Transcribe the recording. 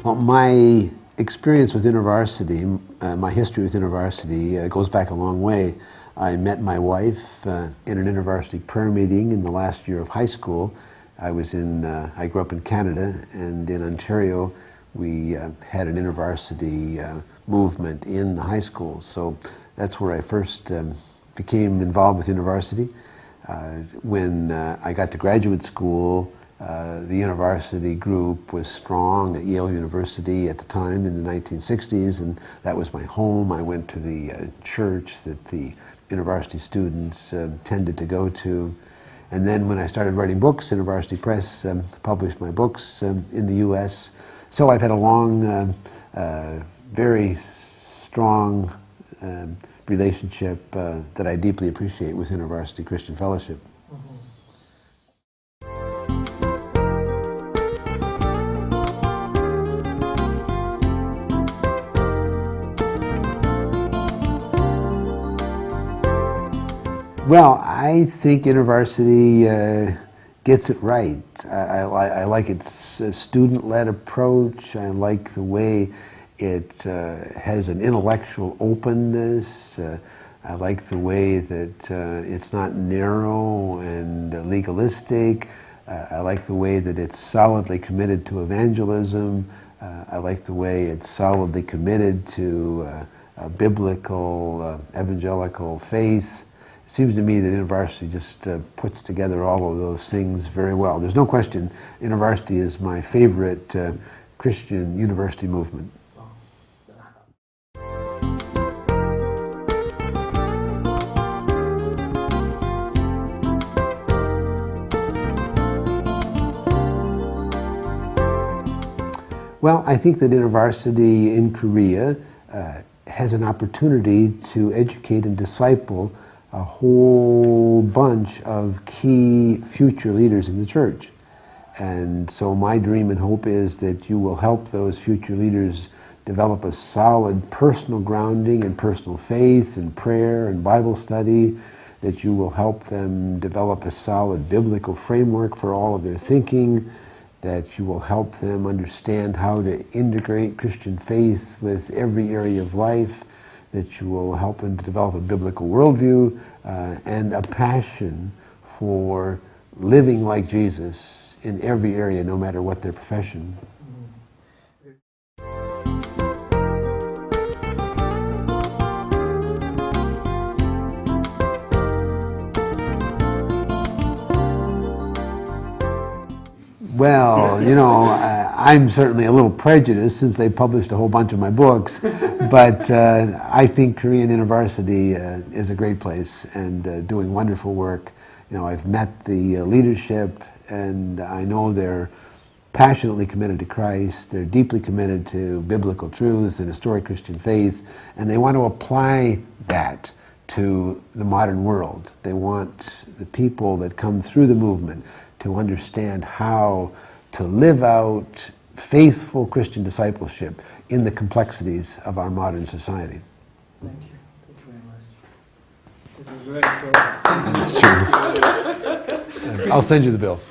Well, my experience with InterVarsity, my history with InterVarsity goes back a long way. I met my wife in an InterVarsity prayer meeting in the last year of high school. I grew up in Canada, and in Ontario we had an InterVarsity movement in the high school. So that's where I first became involved with InterVarsity. When I got to graduate school, the InterVarsity group was strong at Yale University at the time in the 1960s, and that was my home. I went to the church that the InterVarsity students tended to go to. And then when I started writing books, InterVarsity Press published my books in the U.S. So I've had a long, very strong relationship that I deeply appreciate with InterVarsity Christian Fellowship. Well, I think InterVarsity gets it right. I like its student-led approach. I like the way it has an intellectual openness. I like the way that it's not narrow and legalistic. I like the way that it's solidly committed to evangelism. I like the way it's solidly committed to biblical, evangelical faith. It seems to me that InterVarsity just puts together all of those things very well. There's no question InterVarsity is my favorite Christian university movement. Well, I think that InterVarsity in Korea has an opportunity to educate and disciple a whole bunch of key future leaders in the church. And so my dream and hope is that you will help those future leaders develop a solid personal grounding in personal faith and prayer and Bible study, that you will help them develop a solid biblical framework for all of their thinking, that you will help them understand how to integrate Christian faith with every area of life, that you will help them to develop a biblical worldview and a passion for living like Jesus in every area, no matter what their profession. Well, you know, I'm certainly a little prejudiced since they published a whole bunch of my books, but I think Korean InterVarsity is a great place and doing wonderful work. You know, I've met the leadership, and I know they're passionately committed to Christ. They're deeply committed to biblical truths and historic Christian faith, and they want to apply that to the modern world. They want the people that come through the movement to understand how to live out faithful Christian discipleship in the complexities of our modern society. Thank you. Thank you very much. This is great for us. I'll send you the bill.